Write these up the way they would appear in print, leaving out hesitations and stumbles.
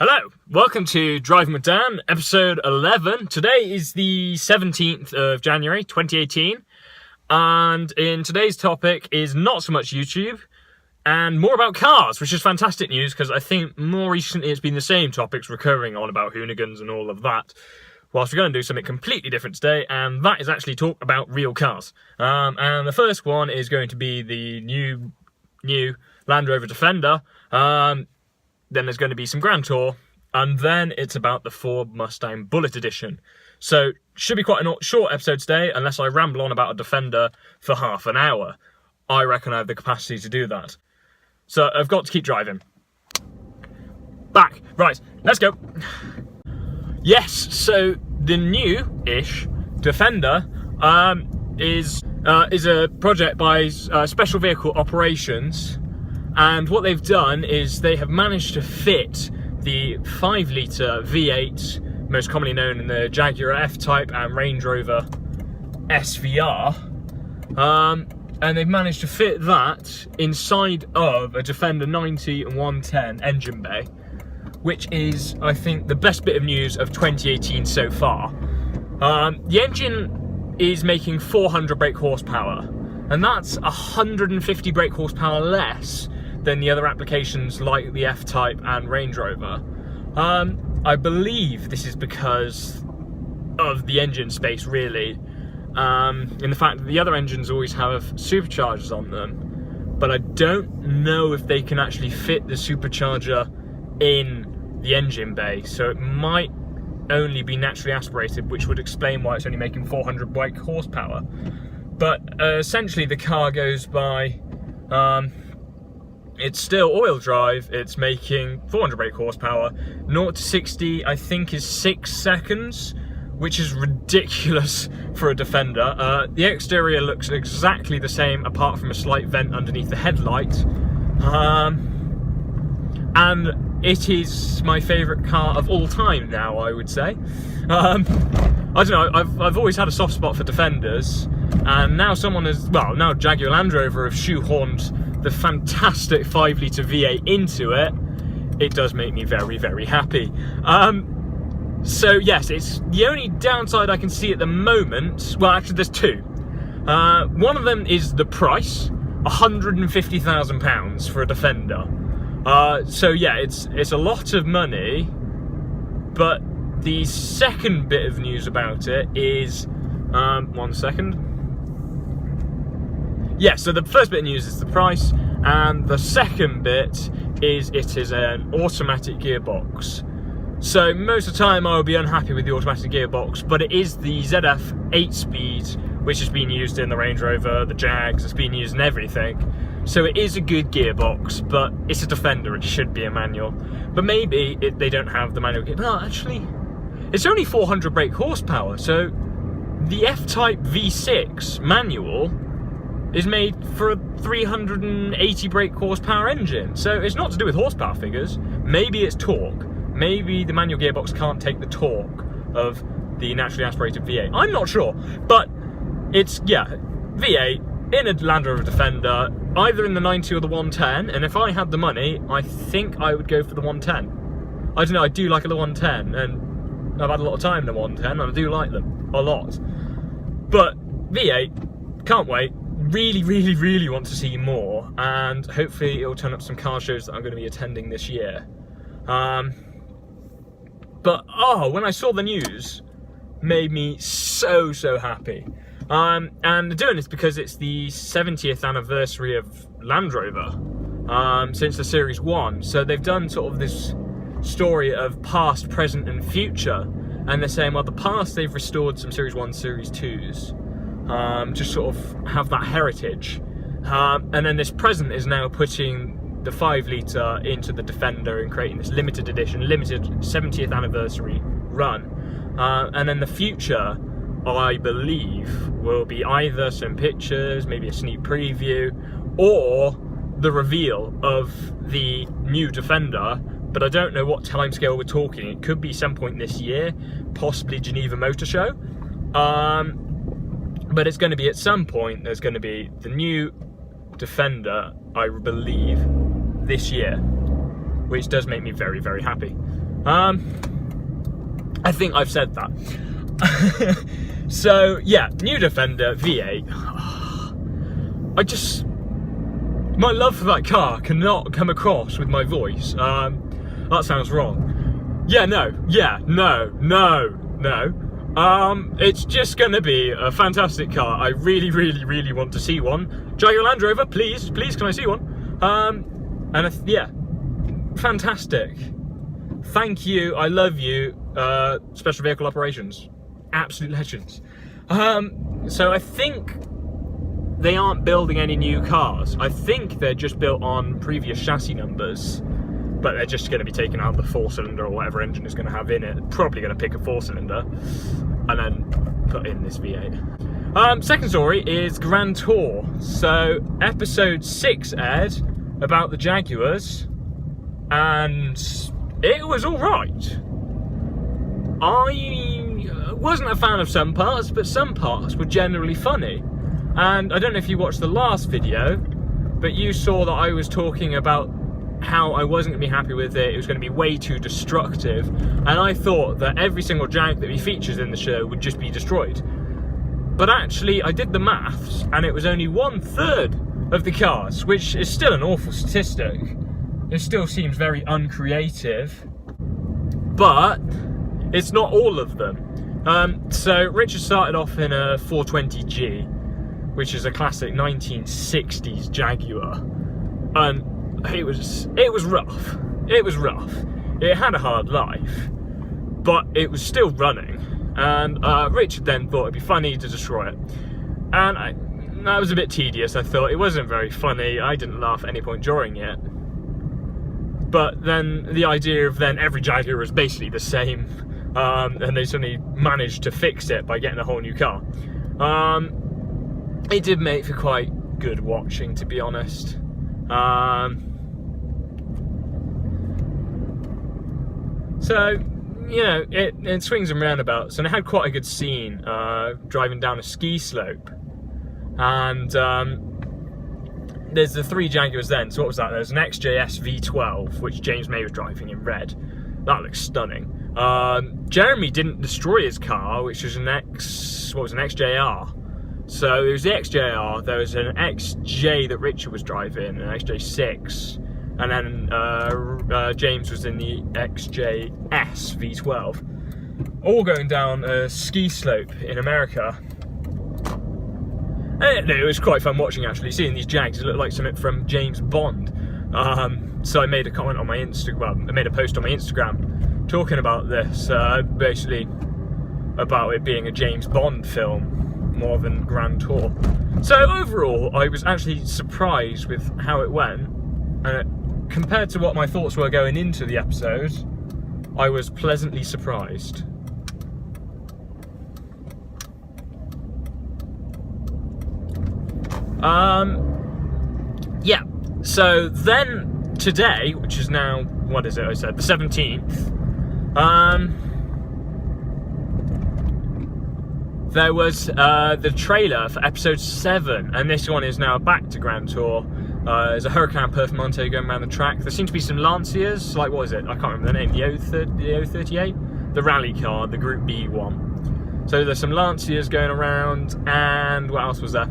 Hello, welcome to Driving with Dan, episode 11. Today is the 17th of January 2018, and in today's topic is not so much YouTube and more about cars, which is fantastic news because I think more recently it's been the same topics recurring on about hoonigans and all of that. Whilst we're going to do something completely different today, and that is actually talk about real cars. And the first one is going to be the new Land Rover Defender. Then there's going to be some Grand Tour, and then it's about the Ford Mustang Bullitt edition. So, should be quite a short episode today, unless I ramble on about a Defender for half an hour. I reckon I have the capacity to do that. So, I've got to keep driving. Back. Right, let's go. Yes, so the new-ish Defender is a project by Special Vehicle Operations. And what they've done is they have managed to fit the 5-litre V8, most commonly known in the Jaguar F-Type and Range Rover SVR, and they've managed to fit that inside of a Defender 90 and 110 engine bay, which is, I think, the best bit of news of 2018 so far. The engine is making 400 brake horsepower, and that's 150 brake horsepower less than the other applications like the F-Type and Range Rover. I believe this is because of the engine space, really, in the fact that the other engines always have superchargers on them, but I don't know if they can actually fit the supercharger in the engine bay, so it might only be naturally aspirated, which would explain why it's only making 400 brake horsepower. But essentially the car goes by, it's still oil drive, it's making 400 brake horsepower. 0 to 60 I think is 6 seconds, which is ridiculous for a Defender. The exterior looks exactly the same apart from a slight vent underneath the headlight. And it is my favourite car of all time now, I would say. I don't know, I've always had a soft spot for Defenders, and now now Jaguar Land Rover have shoehorned the fantastic 5-litre V8 into it. It does make me very, very happy. So yes, it's the only downside I can see at the moment. Well, actually there's two. One of them is the price, £150,000 for a Defender. So yeah, it's a lot of money, but the second bit of news about it is, one second. Yeah, so the first bit of news is the price, and the second bit is it is an automatic gearbox. So most of the time I will be unhappy with the automatic gearbox, but it is the ZF 8-speed, which has been used in the Range Rover, the Jags, it's been used in everything. So it is a good gearbox, but it's a Defender, it should be a manual. But maybe they don't have the manual gearbox. No, actually, it's only 400 brake horsepower, so the F-Type V6 manual is made for a 380 brake horsepower engine. So it's not to do with horsepower figures. Maybe it's torque. Maybe the manual gearbox can't take the torque of the naturally aspirated V8. I'm not sure, but it's, yeah, V8 in a Land Rover Defender, either in the 90 or the 110, and if I had the money, I think I would go for the 110. I don't know, I do like the 110, and I've had a lot of time in the 110, and I do like them a lot. But V8, can't wait. Really, really, really want to see more, and hopefully it'll turn up some car shows that I'm going to be attending this year. But when I saw the news, made me so happy. And they're doing this because it's the 70th anniversary of Land Rover, since the Series 1. So they've done sort of this story of past, present and future, and they're saying, well, the past they've restored some Series 1, Series 2s, just sort of have that heritage, and then this present is now putting the 5-litre into the Defender and creating this limited edition, limited 70th anniversary run, and then the future, I believe, will be either some pictures, maybe a sneak preview, or the reveal of the new Defender. But I don't know what timescale we're talking. It could be some point this year, possibly Geneva Motor Show. But it's going to be at some point, there's going to be the new Defender, I believe, this year, which does make me very, very happy. I think I've said that. So yeah, new Defender V8. My love for that car cannot come across with my voice. That sounds wrong. No. It's just gonna be a fantastic car. I really want to see one. Jaguar Land Rover, please, can I see one? Yeah, fantastic. Thank you, I love you, Special Vehicle Operations. Absolute legends. So I think they aren't building any new cars. I think they're just built on previous chassis numbers, but they're just going to be taking out the 4-cylinder or whatever engine is going to have in it. Probably going to pick a 4-cylinder and then put in this V8. Second story is Grand Tour. So episode 6 aired about the Jaguars, and it was all right. I wasn't a fan of some parts, but some parts were generally funny. And I don't know if you watched the last video, but you saw that I was talking about how I wasn't going to be happy with it. It was going to be way too destructive, and I thought that every single Jag that he features in the show would just be destroyed. But actually, I did the maths, and it was only 1/3 of the cars, which is still an awful statistic. It still seems very uncreative, but it's not all of them. So Richard started off in a 420G, which is a classic 1960s Jaguar, and it was rough. It was rough. It had a hard life, but it was still running. And Richard then thought it'd be funny to destroy it, and that was a bit tedious. I thought it wasn't very funny. I didn't laugh at any point during it. But then the idea of then every Jaguar is basically the same, and they suddenly managed to fix it by getting a whole new car. It did make for quite good watching, to be honest. So, you know, it swings and roundabouts, and it had quite a good scene driving down a ski slope. And there's the 3 Jaguars then. So what was that? There's an XJS V12, which James May was driving in red. That looks stunning. Jeremy didn't destroy his car, which was an XJR. So it was the XJR, there was an XJ that Richard was driving, an XJ6, and then James was in the XJS V12, all going down a ski slope in America. And it was quite fun watching, actually, seeing these Jags. It looked like something from James Bond. So I made a comment on my Instagram, well, I made a post on my Instagram talking about this, basically about it being a James Bond film more than Grand Tour. So overall, I was actually surprised with how it went, and compared to what my thoughts were going into the episode, I was pleasantly surprised. Yeah, so then today, which is now, what is it, I said, the 17th, there was the trailer for episode 7, and this one is now back to Grand Tour. There's a Huracan Performante going around the track. There seem to be some Lanciers, like, what is it? I can't remember the name, the 038? The rally car, the Group B one. So there's some Lanciers going around, and what else was there?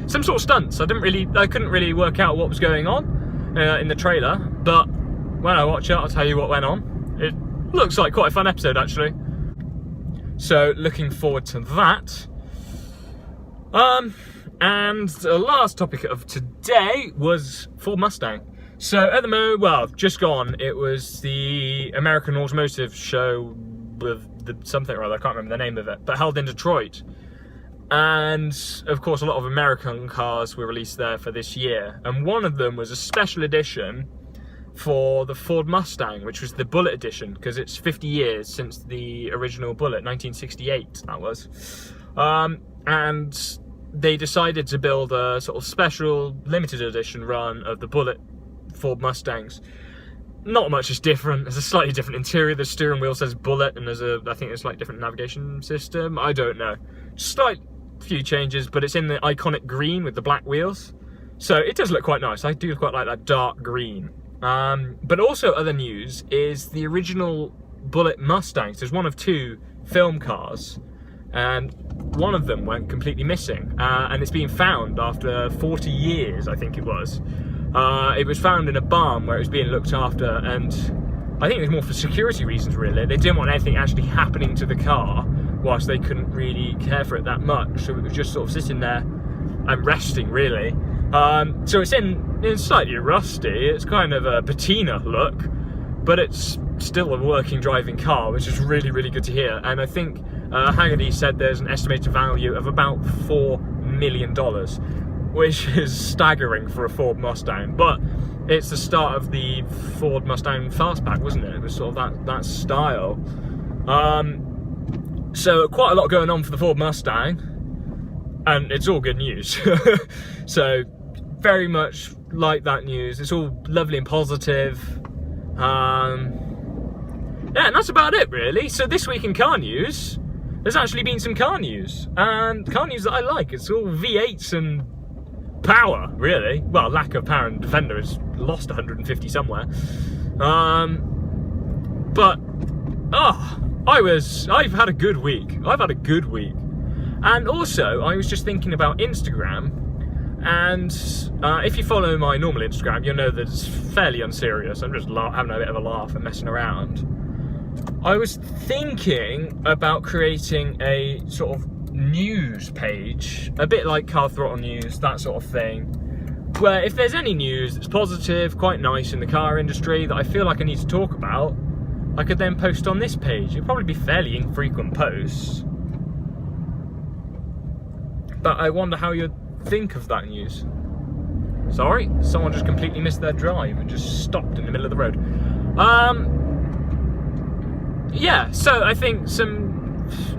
Some sort of stunts. I couldn't really work out what was going on in the trailer, but when I watch it, I'll tell you what went on. It looks like quite a fun episode, actually. So looking forward to that. And the last topic of today was Ford Mustang. So at the moment, well, just gone, it was the American Automotive Show with something or other, I can't remember the name of it, but held in Detroit. And of course, a lot of American cars were released there for this year. And one of them was a special edition for the Ford Mustang, which was the Bullitt edition, because it's 50 years since the original Bullitt, 1968 that was. And they decided to build a sort of special limited edition run of the Bullitt Ford Mustangs. Not much is different. There's a slightly different interior. The steering wheel says Bullitt, and I think there's like different navigation system. I don't know. Slight few changes, but it's in the iconic green with the black wheels. So it does look quite nice. I do quite like that dark green. But also other news is the original Bullitt Mustangs. There's one of two film cars, and one of them went completely missing, and it's been found after 40 years, I think it was. It was found in a barn where it was being looked after, and I think it was more for security reasons, really. They didn't want anything actually happening to the car, whilst they couldn't really care for it that much, so it was just sort of sitting there and resting, really. So it's slightly rusty. It's kind of a patina look, but it's still a working driving car, which is really, really good to hear. And I think Haggerty said there's an estimated value of about $4 million, which is staggering for a Ford Mustang. But it's the start of the Ford Mustang Fastback, wasn't it? It was sort of that style. So quite a lot going on for the Ford Mustang, and it's all good news. So very much like that news. It's all lovely and positive. Yeah, and that's about it, really. So this week in car news, there's actually been some car news, and car news that I like. It's all V8s and power, really. Well, lack of power, and Defender has lost 150 somewhere. But I've had a good week. And also, I was just thinking about Instagram, and if you follow my normal Instagram, you'll know that it's fairly unserious. I'm just having a bit of a laugh and messing around. I was thinking about creating a sort of news page, a bit like Car Throttle News, that sort of thing, where if there's any news that's positive, quite nice in the car industry that I feel like I need to talk about, I could then post on this page. It'd probably be fairly infrequent posts, but I wonder how you'd think of that news. Sorry, someone just completely missed their drive and just stopped in the middle of the road. Yeah, so I think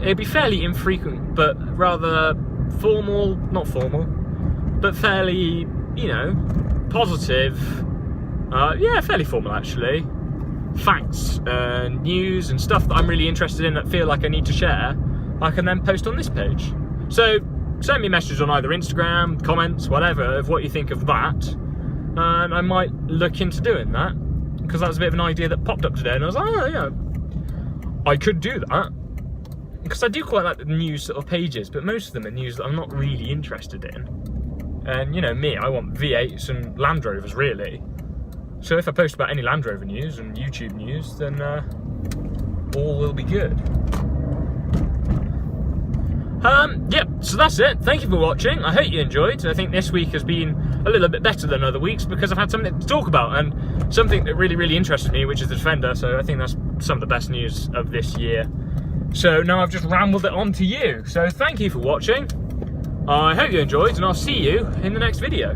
it'd be fairly infrequent, but rather formal, not formal, but fairly, positive. Yeah, fairly formal, actually. Facts and news and stuff that I'm really interested in that feel like I need to share, I can then post on this page. So send me a message on either Instagram, comments, whatever, of what you think of that, and I might look into doing that, because that was a bit of an idea that popped up today, and I was like, oh yeah, I could do that, because I do quite like the news sort of pages, but most of them are news that I'm not really interested in. And me, I want V8s and Land Rovers, really. So if I post about any Land Rover news and YouTube news, then all will be good. Yep, so that's it. Thank you for watching. I hope you enjoyed. I think this week has been a little bit better than other weeks because I've had something to talk about, and something that really, really interested me, which is the Defender. So I think that's some of the best news of this year. So now I've just rambled it on to you. So thank you for watching. I hope you enjoyed, and I'll see you in the next video.